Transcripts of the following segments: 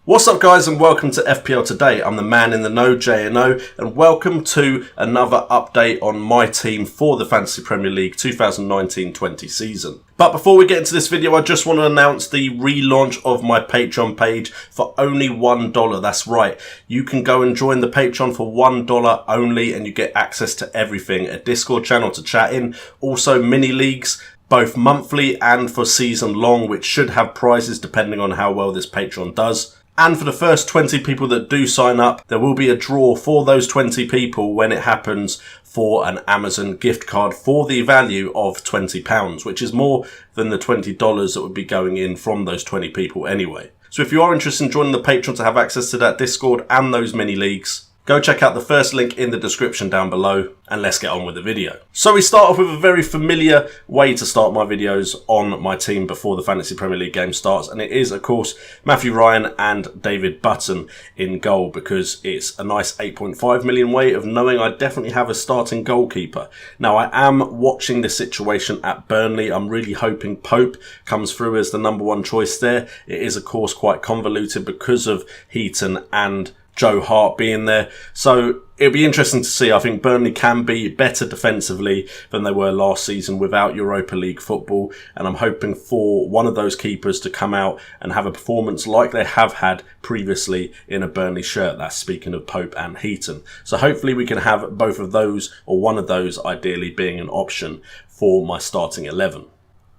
What's up guys, and welcome to FPL Today. I'm the man in the know, JNO, and welcome to another update on my team for the Fantasy Premier League 2019-20 season. But before we get into this video, I just want to announce the relaunch of my Patreon page for only $1. That's right, you can go and join the Patreon for $1 only and you get access to everything. A Discord channel to chat in, also mini leagues, both monthly and for season long, which should have prizes depending on how well this Patreon does. And for the first 20 people that do sign up, there will be a draw for those 20 people when it happens for an Amazon gift card for the value of £20, which is more than the $20 that would be going in from those 20 people anyway. So if you are interested in joining the Patreon to have access to that Discord and those mini leagues, go check out the first link in the description down below, and let's get on with the video. So we start off with a very familiar way to start my videos on my team before the Fantasy Premier League game starts, and it is of course Matthew Ryan and David Button in goal, because it's a nice 8.5 million way of knowing I definitely have a starting goalkeeper. Now I am watching the situation at Burnley. I'm really hoping Pope comes through as the number one choice there. It is of course quite convoluted because of Heaton and Joe Hart being there. So it'll be interesting to see. I think Burnley can be better defensively than they were last season without Europa League football. And I'm hoping for one of those keepers to come out and have a performance like they have had previously in a Burnley shirt. That's speaking of Pope and Heaton. So hopefully we can have both of those, or one of those ideally, being an option for my starting 11.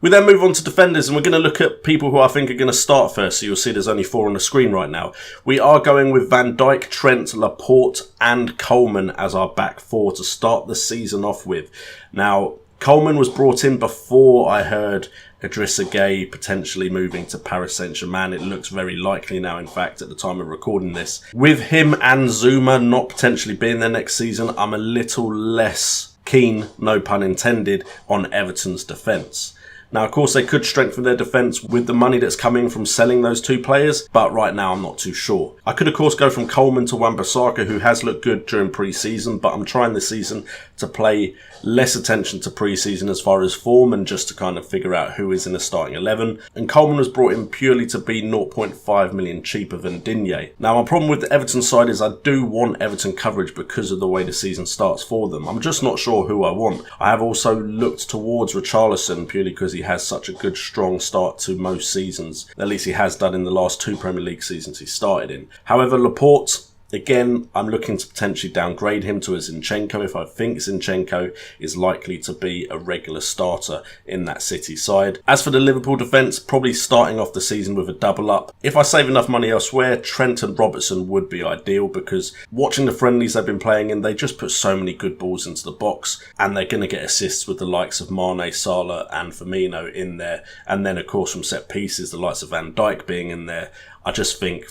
We then move on to defenders, and we're going to look at people who I think are going to start first. So you'll see there's only 4 on the screen right now. We are going with Van Dijk, Trent, Laporte and Coleman as our back 4 to start the season off with. Now, Coleman was brought in before I heard Idrissa Gueye potentially moving to Paris Saint-Germain. It looks very likely now, in fact, at the time of recording this. With him and Zuma not potentially being there next season, I'm a little less keen, no pun intended, on Everton's defence. Now, of course, they could strengthen their defence with the money that's coming from selling those 2 players, but right now I'm not too sure. I could, of course, go from Coleman to Wan-Bissaka, who has looked good during pre-season, but I'm trying this season to pay less attention to pre-season as far as form and just to kind of figure out who is in the starting 11. And Coleman was brought in purely to be 0.5 million cheaper than Digne. Now, my problem with the Everton side is I do want Everton coverage because of the way the season starts for them. I'm just not sure who I want. I have also looked towards Richarlison purely because he has such a good strong start to most seasons. At least he has done in the last 2 Premier League seasons he started in. However, Laporte, again, I'm looking to potentially downgrade him to a Zinchenko if I think Zinchenko is likely to be a regular starter in that City side. As for the Liverpool defence, probably starting off the season with a double up. If I save enough money elsewhere, Trent and Robertson would be ideal, because watching the friendlies they've been playing in, they just put so many good balls into the box, and they're going to get assists with the likes of Mane, Salah and Firmino in there. And then of course from set pieces, the likes of Van Dijk being in there. I just think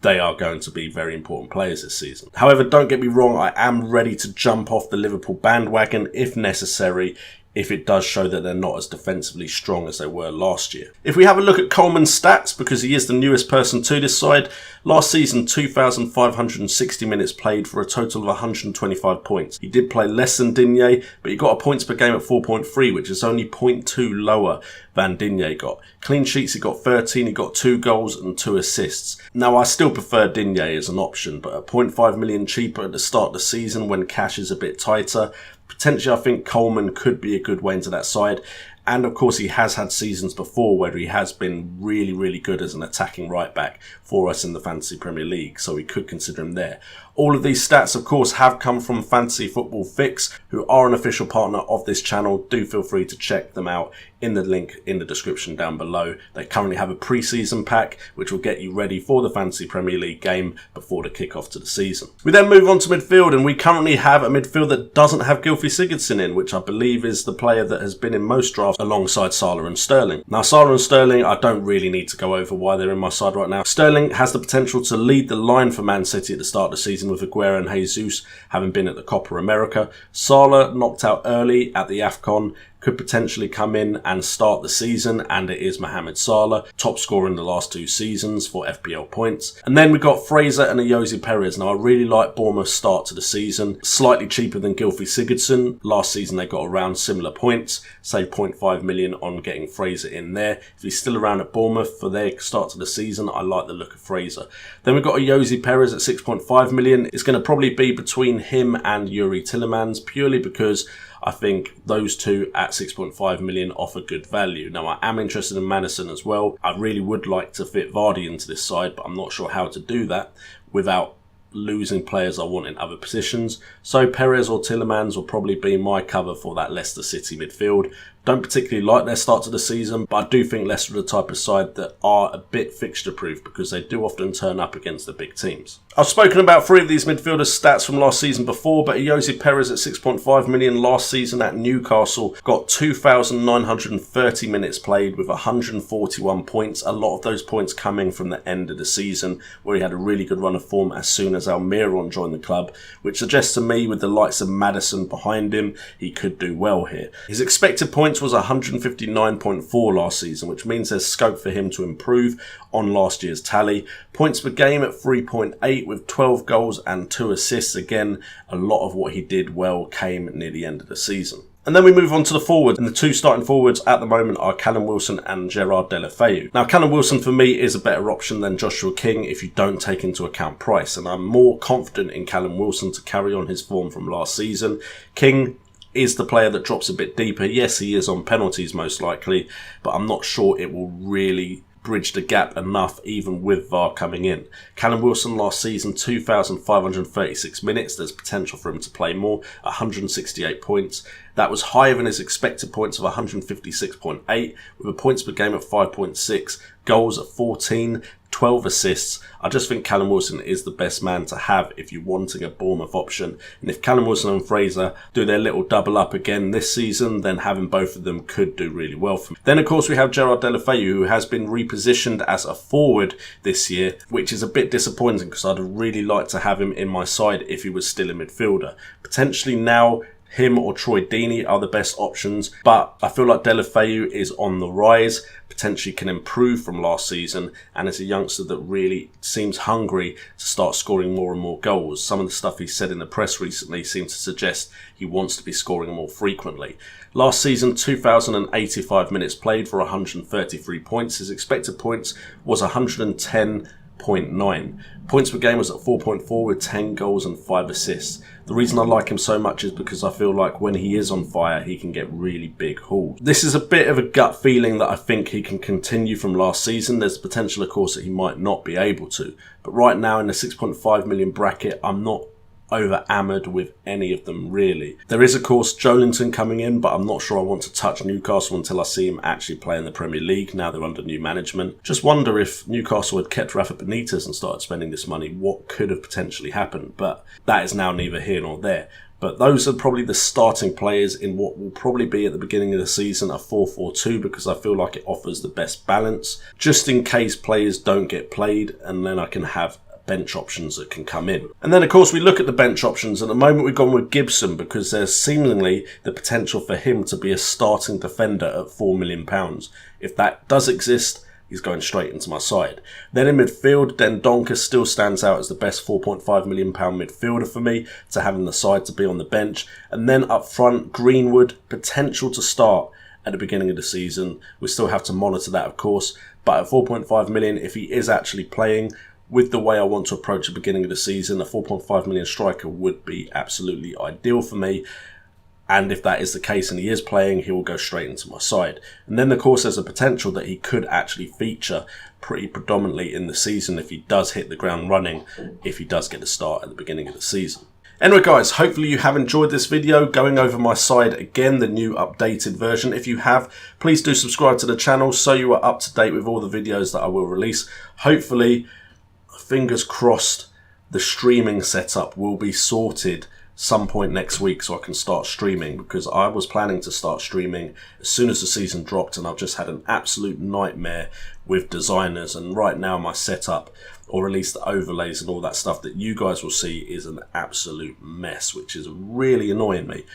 they are going to be very important players this season. However, don't get me wrong, I am ready to jump off the Liverpool bandwagon if necessary, if it does show that they're not as defensively strong as they were last year. If we have a look at Coleman's stats, because he is the newest person to this side, last season 2,560 minutes played for a total of 125 points. He did play less than Digne, but he got a points per game at 4.3, which is only 0.2 lower than Digne got. Clean sheets, he got 13, he got 2 goals and 2 assists. Now, I still prefer Digne as an option, but at 0.5 million cheaper at the start of the season when cash is a bit tighter, potentially I think Coleman could be a good way into that side. And of course he has had seasons before where he has been really, really good as an attacking right back for us in the Fantasy Premier League, so we could consider him there. All of these stats, of course, have come from Fantasy Football Fix, who are an official partner of this channel. Do feel free to check them out in the link in the description down below. They currently have a pre-season pack, which will get you ready for the Fantasy Premier League game before the kick-off to the season. We then move on to midfield, and we currently have a midfield that doesn't have Gylfi Sigurdsson in, which I believe is the player that has been in most drafts alongside Salah and Sterling. Now, Salah and Sterling, I don't really need to go over why they're in my side right now. Sterling has the potential to lead the line for Man City at the start of the season, with Aguero and Jesus having been at the Copa America. Salah knocked out early at the AFCON, could potentially come in and start the season, and it is Mohamed Salah, top scorer in the last 2 seasons for FPL points. And then we got Fraser and Ayoze Perez. Now, I really like Bournemouth's start to the season, slightly cheaper than Gylfi Sigurdsson. Last season they got around similar points, say 0.5 6.5 million on getting Fraser in there. If he's still around at Bournemouth for their start to the season, I like the look of Fraser. Then we've got a Jose Perez at 6.5 million. It's going to probably be between him and Yuri Tillemans, purely because I think those two at 6.5 million offer good value. Now, I am interested in Maddison as well. I really would like to fit Vardy into this side, but I'm not sure how to do that without losing players I want in other positions. So Perez or Tillemans will probably be my cover for that Leicester City midfield. Don't particularly like their start to the season, but I do think Leicester are the type of side that are a bit fixture proof because they do often turn up against the big teams. I've spoken about 3 of these midfielders' stats from last season before, but Jose Perez at 6.5 million last season at Newcastle got 2,930 minutes played with 141 points. A lot of those points coming from the end of the season where he had a really good run of form as soon as Almiron joined the club, which suggests to me with the likes of Maddison behind him, he could do well here. His expected points was 159.4 last season, which means there's scope for him to improve on last year's tally. Points per game at 3.8 with 12 goals and 2 assists. Again, a lot of what he did well came near the end of the season. And then we move on to the forwards, and the 2 starting forwards at the moment are Callum Wilson and Gerard Deulofeu. Now, Callum Wilson for me is a better option than Joshua King if you don't take into account price, and I'm more confident in Callum Wilson to carry on his form from last season. King is the player that drops a bit deeper. Yes, he is on penalties most likely, but I'm not sure it will really bridge the gap enough even with VAR coming in. Callum Wilson last season, 2,536 minutes. There's potential for him to play more, 168 points. That was higher than his expected points of 156.8 with a points per game at 5.6, goals at 14, 12 assists. I just think Callum Wilson is the best man to have if you're wanting a Bournemouth option. And if Callum Wilson and Fraser do their little double up again this season, then having both of them could do really well for me. Then, of course, we have Gerard Deulofeu, who has been repositioned as a forward this year, which is a bit disappointing because I'd really like to have him in my side if he was still a midfielder. Potentially now, him or Troy Deeney are the best options, but I feel like Deulofeu is on the rise, potentially can improve from last season, and is a youngster that really seems hungry to start scoring more and more goals. Some of the stuff he said in the press recently seems to suggest he wants to be scoring more frequently. Last season, 2,085 minutes played for 133 points. His expected points was 110.9. Points per game was at 4.4 with 10 goals and 5 assists. The reason I like him so much is because I feel like when he is on fire, he can get really big hauls. This is a bit of a gut feeling that I think he can continue from last season. There's potential, of course, that he might not be able to. But right now in the 6.5 million bracket, I'm not over-amoured with any of them really. There is, of course, Joelinton coming in, but I'm not sure I want to touch Newcastle until I see him actually play in the Premier League. Now they're under new management. Just wonder if Newcastle had kept Rafa Benitez and started spending this money, what could have potentially happened. But that is now neither here nor there. But those are probably the starting players in what will probably be at the beginning of the season a 4-4-2 because I feel like it offers the best balance, just in case players don't get played, and then I can have bench options that can come in. And then, of course, we look at the bench options. At the moment, we've gone with Gibson because there's seemingly the potential for him to be a starting defender at £4 million. If that does exist, he's going straight into my side. Then in midfield, Dendoncker still stands out as the best £4.5 million midfielder for me to have in the side to be on the bench. And then up front, Greenwood, potential to start at the beginning of the season. We still have to monitor that, of course. But at 4.5 million, if he is actually playing, with the way I want to approach the beginning of the season, a 4.5 million striker would be absolutely ideal for me. And if that is the case and he is playing, he will go straight into my side. And then, of course, there's a potential that he could actually feature pretty predominantly in the season if he does hit the ground running, if he does get a start at the beginning of the season. Anyway guys, hopefully you have enjoyed this video going over my side again, the new updated version. If you have, please do subscribe to the channel so you are up to date with all the videos that I will release. Hopefully, fingers crossed, the streaming setup will be sorted some point next week so I can start streaming, because I was planning to start streaming as soon as the season dropped and I've just had an absolute nightmare with designers, and right now my setup, or at least the overlays and all that stuff that you guys will see, is an absolute mess, which is really annoying me.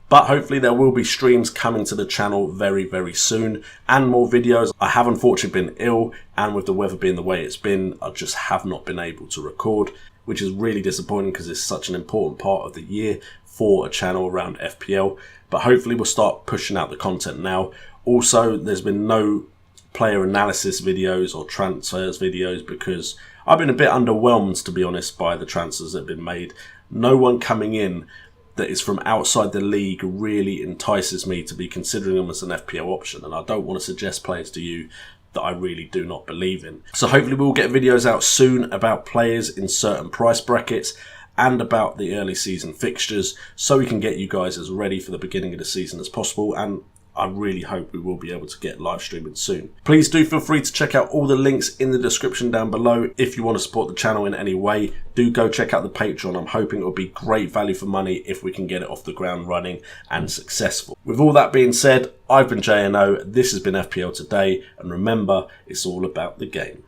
But hopefully there will be streams coming to the channel very, very soon, and more videos. I have unfortunately been ill, and with the weather being the way it's been, I just have not been able to record, which is really disappointing because it's such an important part of the year for a channel around FPL, but hopefully we'll start pushing out the content now. Also, there's been no player analysis videos or transfers videos because I've been a bit underwhelmed, to be honest, by the transfers that have been made. No one coming in that is from outside the league really entices me to be considering them as an FPL option, and I don't want to suggest players to you that I really do not believe in. So hopefully we'll get videos out soon about players in certain price brackets and about the early season fixtures, so we can get you guys as ready for the beginning of the season as possible, and I really hope we will be able to get live streaming soon. Please do feel free to check out all the links in the description down below. If you want to support the channel in any way, do go check out the Patreon. I'm hoping it will be great value for money if we can get it off the ground running and successful. With all that being said, I've been JNO, this has been FPL Today, and remember, it's all about the game.